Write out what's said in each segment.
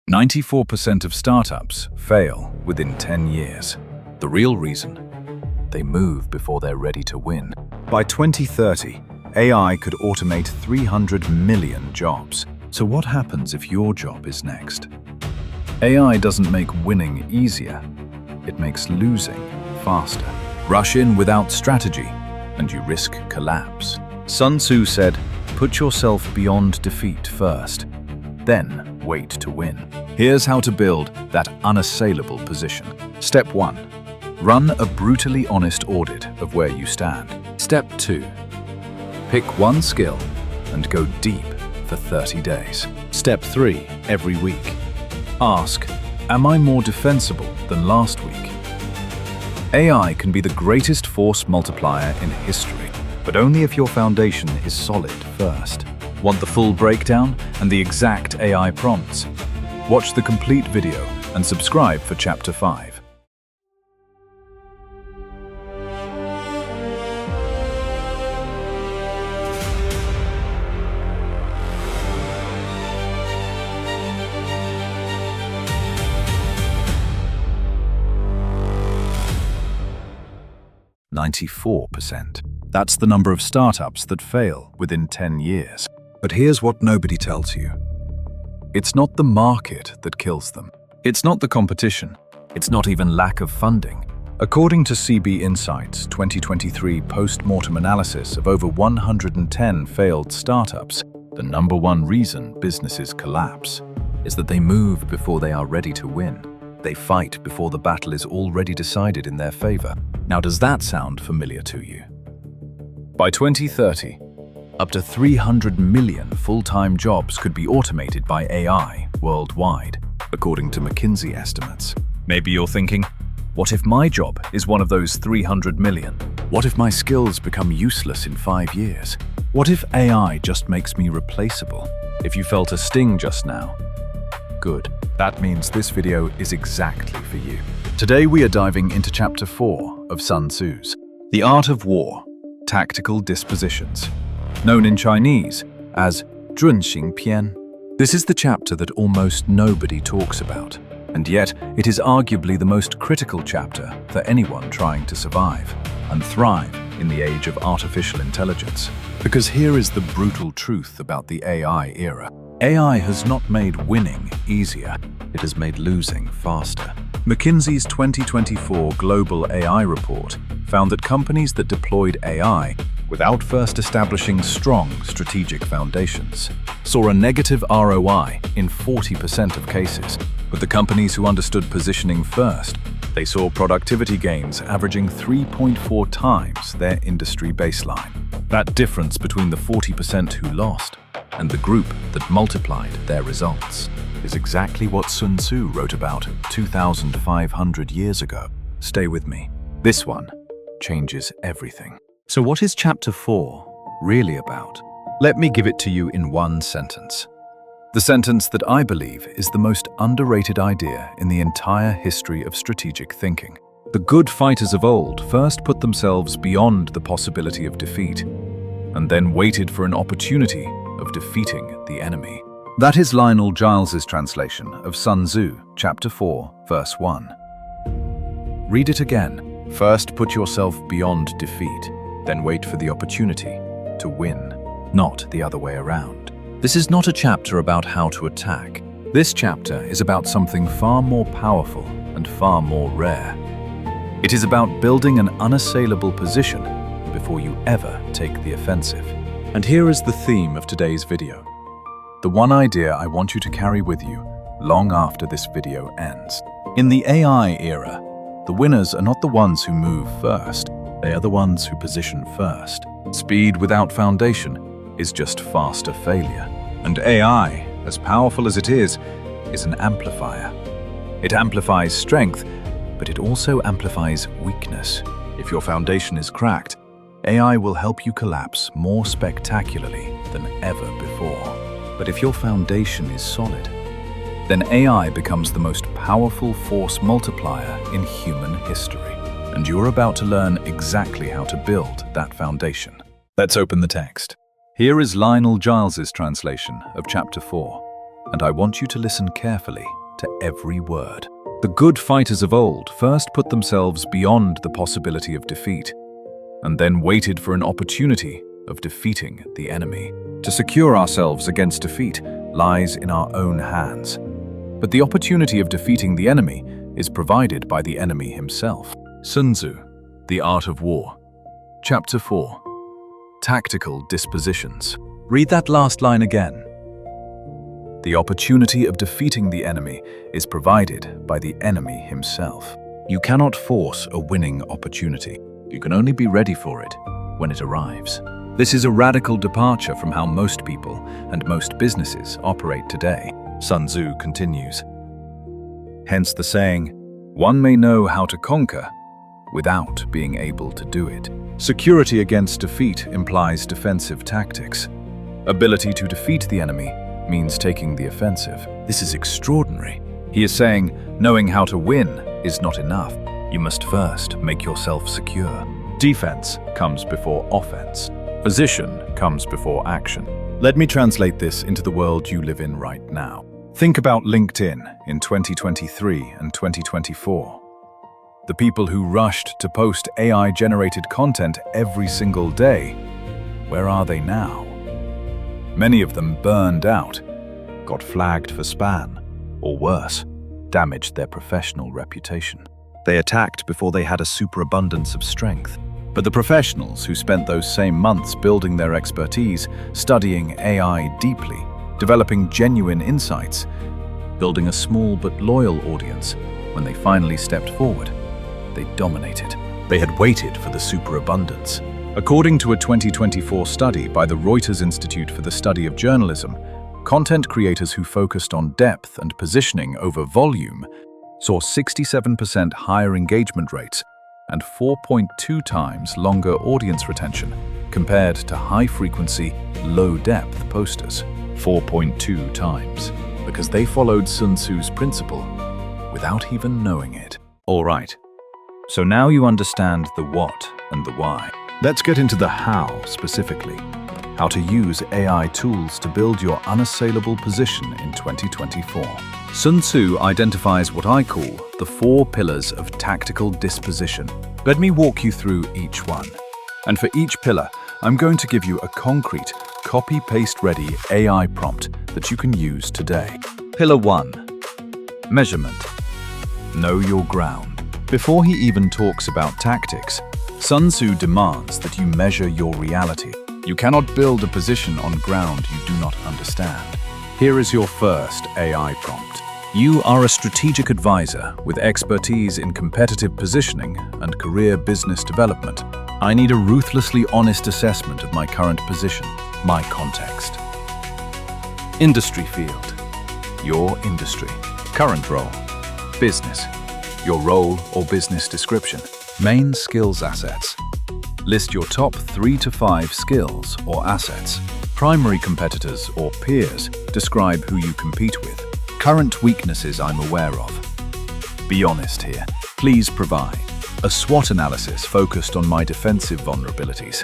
94% of startups fail within 10 years. The real reason? They move before they're ready to win. By 2030, AI could automate 300 million jobs. So what happens if your job is next? AI doesn't make winning easier. It makes losing faster. Rush in without strategy, and you risk collapse. Sun Tzu said, "Put yourself beyond defeat first, then wait to win." Here's how to build that unassailable position. Step 1. Run a brutally honest audit of where you stand. Step 2. Pick one skill and go deep for 30 days. Step 3. Every week. Ask, am I more defensible than last week? AI can be the greatest force multiplier in history, but only if your foundation is solid first. Want the full breakdown and the exact AI prompts? Watch the complete video and subscribe for Chapter 5. %. That's the number of startups that fail within 10 years. But here's what nobody tells you. It's not the market that kills them. It's not the competition. It's not even lack of funding. According to CB Insight's 2023 post-mortem analysis of over 110 failed startups, the number one reason businesses collapse is that they move before they are ready to win. They fight before the battle is already decided in their favor. Now, does that sound familiar to you? By 2030, up to 300 million full-time jobs could be automated by AI worldwide, according to McKinsey estimates. Maybe you're thinking, what if my job is one of those 300 million? What if my skills become useless in 5 years? What if AI just makes me replaceable? If you felt a sting just now, good. That means this video is exactly for you. Today we are diving into Chapter 4 of Sun Tzu's The Art of War, Tactical Dispositions, known in Chinese as Zhunxing Pian. This is the chapter that almost nobody talks about, and yet it is arguably the most critical chapter for anyone trying to survive and thrive in the age of artificial intelligence. Because here is the brutal truth about the AI era. AI has not made winning easier, it has made losing faster. McKinsey's 2024 Global AI Report found that companies that deployed AI without first establishing strong strategic foundations saw a negative ROI in 40% of cases. But the companies who understood positioning first, they saw productivity gains averaging 3.4 times their industry baseline. That difference between the 40% who lost and the group that multiplied their results is exactly what Sun Tzu wrote about 2,500 years ago. Stay with me. This one changes everything. So what is Chapter 4 really about? Let me give it to you in one sentence. The sentence that I believe is the most underrated idea in the entire history of strategic thinking. The good fighters of old first put themselves beyond the possibility of defeat, and then waited for an opportunity of defeating the enemy. That is Lionel Giles's translation of Sun Tzu, Chapter 4, Verse 1. Read it again. First put yourself beyond defeat, then wait for the opportunity to win, not the other way around. This is not a chapter about how to attack. This chapter is about something far more powerful and far more rare. It is about building an unassailable position before you ever take the offensive. And here is the theme of today's video. The one idea I want you to carry with you long after this video ends. In the AI era, the winners are not the ones who move first. They are the ones who position first. Speed without foundation is just faster failure. And AI, as powerful as it is an amplifier. It amplifies strength, but it also amplifies weakness. If your foundation is cracked, AI will help you collapse more spectacularly than ever before. But if your foundation is solid, then AI becomes the most powerful force multiplier in human history. And you're about to learn exactly how to build that foundation. Let's open the text. Here is Lionel Giles's translation of Chapter 4, and I want you to listen carefully to every word. The good fighters of old first put themselves beyond the possibility of defeat, and then waited for an opportunity of defeating the enemy. To secure ourselves against defeat lies in our own hands. But the opportunity of defeating the enemy is provided by the enemy himself. Sun Tzu, The Art of War. Chapter 4. Tactical Dispositions. Read that last line again. The opportunity of defeating the enemy is provided by the enemy himself. You cannot force a winning opportunity. You can only be ready for it when it arrives. This is a radical departure from how most people and most businesses operate today. Sun Tzu continues. Hence the saying, one may know how to conquer without being able to do it. Security against defeat implies defensive tactics. Ability to defeat the enemy means taking the offensive. This is extraordinary. He is saying, knowing how to win is not enough. You must first make yourself secure. Defense comes before offense. Position comes before action. Let me translate this into the world you live in right now. Think about LinkedIn in 2023 and 2024. The people who rushed to post AI-generated content every single day, where are they now? Many of them burned out, got flagged for spam, or worse, damaged their professional reputation. They attacked before they had a superabundance of strength. But the professionals who spent those same months building their expertise, studying AI deeply, developing genuine insights, building a small but loyal audience, when they finally stepped forward, they dominated. They had waited for the superabundance. According to a 2024 study by the Reuters Institute for the Study of Journalism, content creators who focused on depth and positioning over volume saw 67% higher engagement rates and 4.2 times longer audience retention compared to high-frequency, low-depth posters. 4.2 times, because they followed Sun Tzu's principle without even knowing it. All right, so now you understand the what and the why. Let's get into the how specifically. How to use AI tools to build your unassailable position in 2024. Sun Tzu identifies what I call the 4 pillars of tactical disposition. Let me walk you through each one. And for each pillar, I'm going to give you a concrete, copy-paste-ready AI prompt that you can use today. Pillar 1. Measurement. Know your ground. Before he even talks about tactics, Sun Tzu demands that you measure your reality. You cannot build a position on ground you do not understand. Here is your first AI prompt. You are a strategic advisor with expertise in competitive positioning and career business development. I need a ruthlessly honest assessment of my current position, my context. Industry field. Your industry. Current role. Business. Your role or business description. Main skills assets. List your top 3 to 5 skills or assets. Primary competitors or peers. Describe who you compete with. Current weaknesses I'm aware of. Be honest here. Please provide a SWOT analysis focused on my defensive vulnerabilities.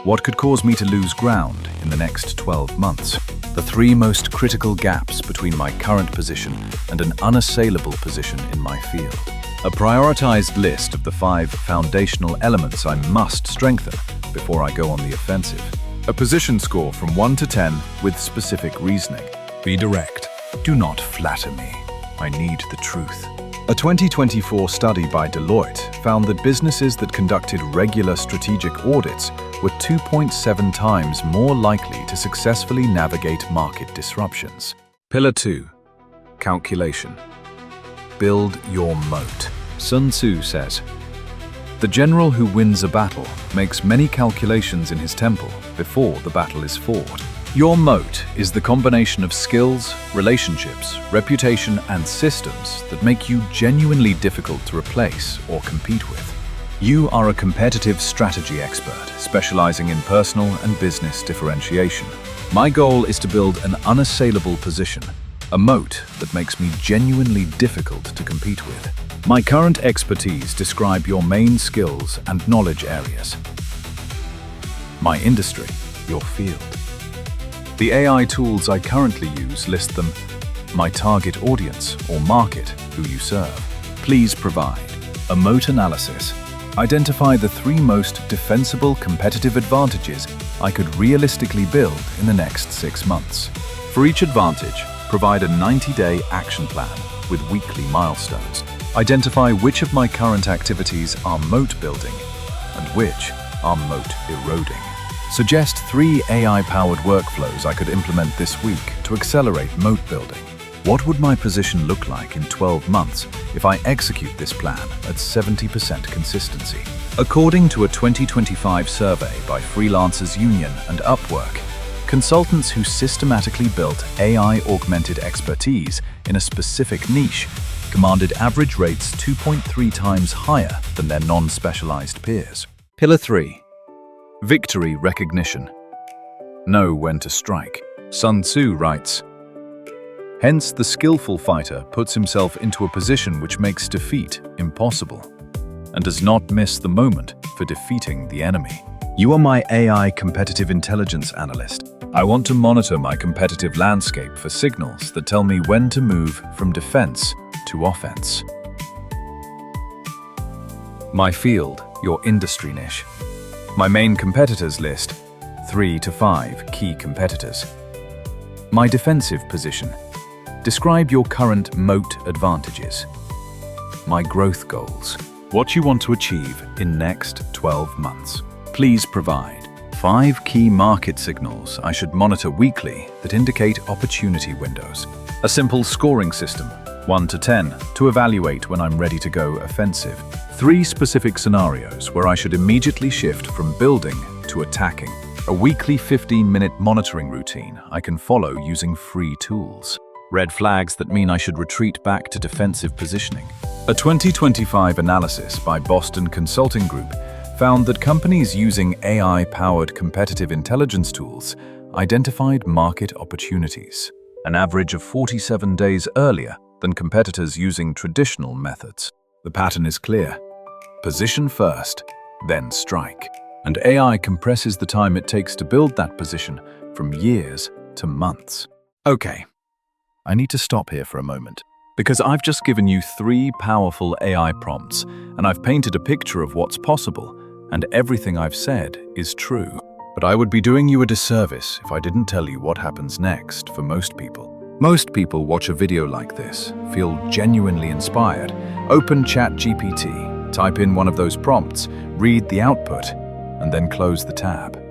What could cause me to lose ground in the next 12 months? The 3 most critical gaps between my current position and an unassailable position in my field. A prioritized list of the 5 foundational elements I must strengthen before I go on the offensive. A position score from 1 to 10 with specific reasoning. Be direct. Do not flatter me. I need the truth. A 2024 study by Deloitte found that businesses that conducted regular strategic audits were 2.7 times more likely to successfully navigate market disruptions. Pillar 2. Calculation. Build your moat. Sun Tzu says, "The general who wins a battle makes many calculations in his temple before the battle is fought." Your moat is the combination of skills, relationships, reputation, and systems that make you genuinely difficult to replace or compete with. You are a competitive strategy expert, specializing in personal and business differentiation. My goal is to build an unassailable position, a moat that makes me genuinely difficult to compete with. My current expertise describe your main skills and knowledge areas. My industry, your field. The AI tools I currently use list them. my target audience or market, who you serve. Please provide a moat analysis. Identify the 3 most defensible competitive advantages I could realistically build in the next 6 months. For each advantage, provide a 90-day action plan with weekly milestones. Identify which of my current activities are moat building and which are moat eroding. Suggest 3 AI-powered workflows I could implement this week to accelerate moat building. What would my position look like in 12 months if I execute this plan at 70% consistency? According to a 2025 survey by Freelancers Union and Upwork, consultants who systematically built AI-augmented expertise in a specific niche commanded average rates 2.3 times higher than their non-specialized peers. Pillar 3. Victory recognition. Know when to strike. Sun Tzu writes, "Hence the skillful fighter puts himself into a position which makes defeat impossible, and does not miss the moment for defeating the enemy." You are my AI competitive intelligence analyst. I want to monitor my competitive landscape for signals that tell me when to move from defense to offense. My field, your industry niche. My main competitors list, 3 to 5 key competitors. My defensive position. Describe your current moat advantages. My growth goals. What you want to achieve in next 12 months. Please provide 5 key market signals I should monitor weekly that indicate opportunity windows. A simple scoring system, 1 to 10, to evaluate when I'm ready to go offensive. 3 specific scenarios where I should immediately shift from building to attacking. A weekly 15-minute monitoring routine I can follow using free tools. Red flags that mean I should retreat back to defensive positioning. A 2025 analysis by Boston Consulting Group found that companies using AI-powered competitive intelligence tools identified market opportunities, an average of 47 days earlier than competitors using traditional methods. The pattern is clear. Position first, then strike. And AI compresses the time it takes to build that position from years to months. Okay, I need to stop here for a moment, because I've just given you 3 powerful AI prompts, and I've painted a picture of what's possible, and everything I've said is true. But I would be doing you a disservice if I didn't tell you what happens next for most people. Most people watch a video like this, feel genuinely inspired, open ChatGPT, type in one of those prompts, read the output, and then close the tab.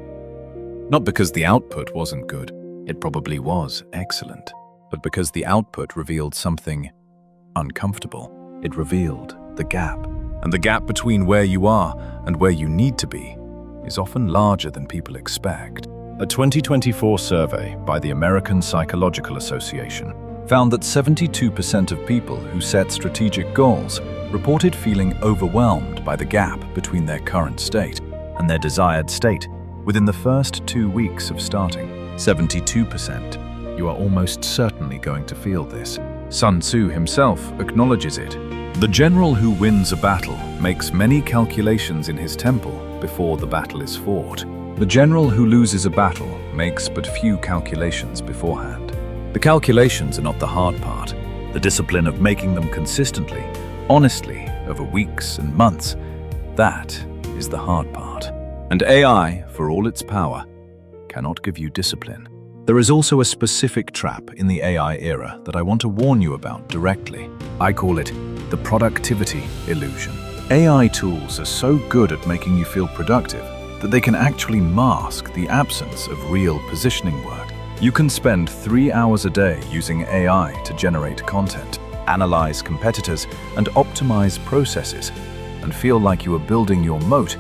Not because the output wasn't good, it probably was excellent, but because the output revealed something uncomfortable. It revealed the gap. And the gap between where you are and where you need to be is often larger than people expect. A 2024 survey by the American Psychological Association found that 72% of people who set strategic goals reported feeling overwhelmed by the gap between their current state and their desired state within the first 2 weeks of starting. 72%. You are almost certainly going to feel this. Sun Tzu himself acknowledges it. The general who wins a battle makes many calculations in his temple before the battle is fought. The general who loses a battle makes but few calculations beforehand. The calculations are not the hard part. The discipline of making them consistently, honestly, over weeks and months, that is the hard part. And AI, for all its power, cannot give you discipline. There is also a specific trap in the AI era that I want to warn you about directly. I call it the productivity illusion. AI tools are so good at making you feel productive that they can actually mask the absence of real positioning work. You can spend 3 hours a day using AI to generate content, analyze competitors, and optimize processes, and feel like you are building your moat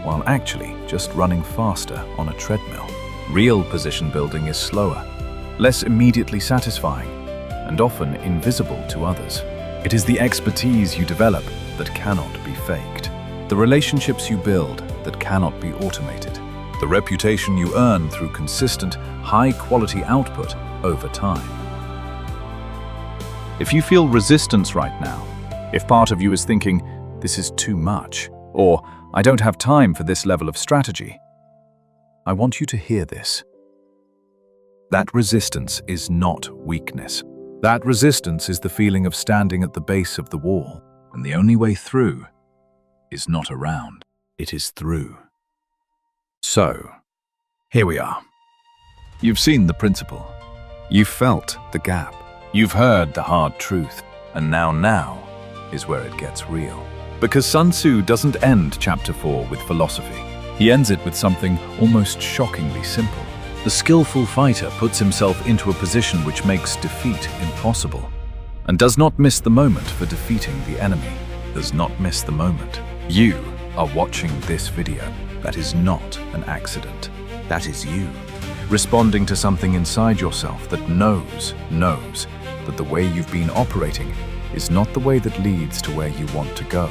while actually just running faster on a treadmill. Real position building is slower, less immediately satisfying, and often invisible to others. It is the expertise you develop that cannot be faked, the relationships you build that cannot be automated, the reputation you earn through consistent, high-quality output over time. If you feel resistance right now, if part of you is thinking, this is too much, or I don't have time for this level of strategy, I want you to hear this. That resistance is not weakness. That resistance is the feeling of standing at the base of the wall, and the only way through is not around, it is through. So, here we are. You've seen the principle. You've felt the gap. You've heard the hard truth. And now is where it gets real. Because Sun Tzu doesn't end chapter 4 with philosophy. He ends it with something almost shockingly simple. The skillful fighter puts himself into a position which makes defeat impossible, and does not miss the moment for defeating the enemy. Does not miss the moment. You are watching this video. That is not an accident. That is you, responding to something inside yourself that knows that the way you've been operating is not the way that leads to where you want to go.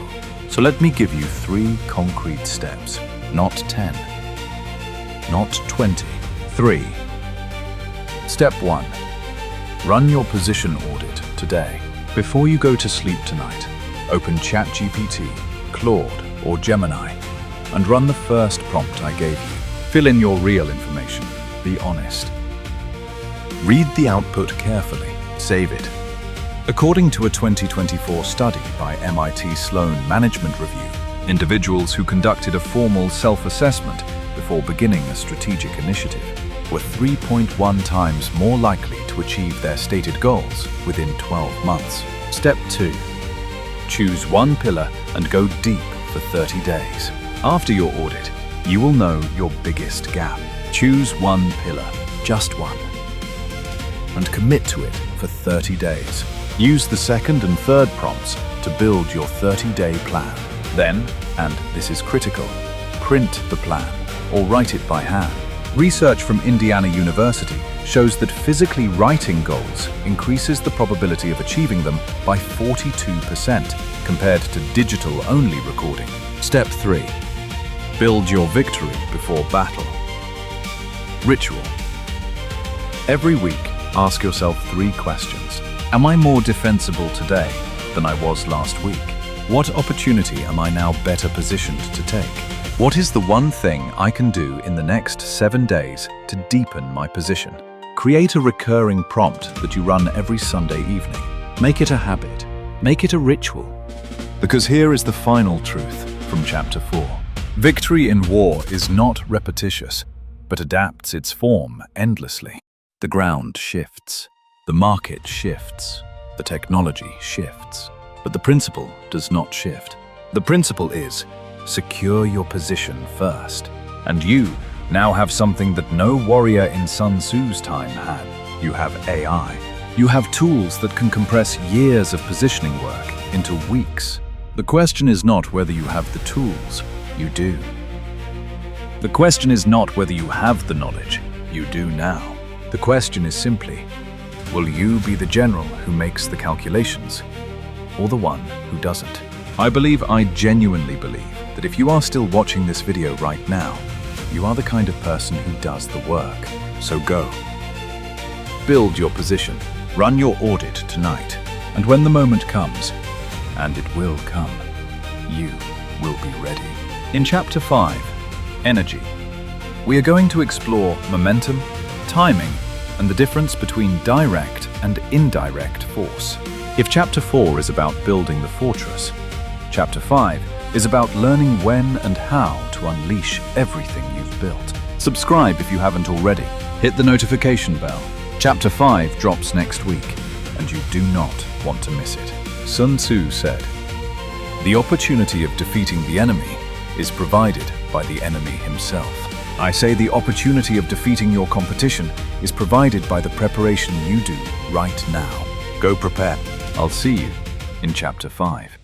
So let me give you 3 concrete steps, not 10, not 20, 3. Step 1. Run your position audit today. Before you go to sleep tonight, open ChatGPT, Claude, or Gemini, and run the first prompt I gave you. Fill in your real information. Be honest. Read the output carefully. Save it. According to a 2024 study by MIT Sloan Management Review, individuals who conducted a formal self-assessment before beginning a strategic initiative were 3.1 times more likely to achieve their stated goals within 12 months. Step 2. Choose one pillar and go deep for 30 days. After your audit, you will know your biggest gap. Choose one pillar, just one, and commit to it for 30 days. Use the second and third prompts to build your 30-day plan. Then, and this is critical, print the plan or write it by hand. Research from Indiana University shows that physically writing goals increases the probability of achieving them by 42% compared to digital-only recording. Step 3. Build your victory before battle. Ritual. Every week, ask yourself 3 questions. Am I more defensible today than I was last week? What opportunity am I now better positioned to take? What is the one thing I can do in the next 7 days to deepen my position? Create a recurring prompt that you run every Sunday evening. Make it a habit. Make it a ritual. Because here is the final truth from chapter 4. Victory in war is not repetitious, but adapts its form endlessly. The ground shifts. The market shifts. The technology shifts. But the principle does not shift. The principle is, secure your position first. And you now have something that no warrior in Sun Tzu's time had. You have AI. You have tools that can compress years of positioning work into weeks. The question is not whether you have the tools. You do. The question is not whether you have the knowledge. You do now. The question is simply, will you be the general who makes the calculations, or the one who doesn't? I genuinely believe that if you are still watching this video right now, you are the kind of person who does the work. So go. Build your position. Run your audit tonight. And when the moment comes, and it will come, you will be ready. In Chapter 5, Energy, we are going to explore momentum, timing, and the difference between direct and indirect force. If Chapter 4 is about building the fortress, Chapter 5 is about learning when and how to unleash everything you've built. Subscribe if you haven't already. Hit the notification bell. Chapter 5 drops next week, and you do not want to miss it. Sun Tzu said, "The opportunity of defeating the enemy is provided by the enemy himself." I say the opportunity of defeating your competition is provided by the preparation you do right now. Go prepare. I'll see you in Chapter 5.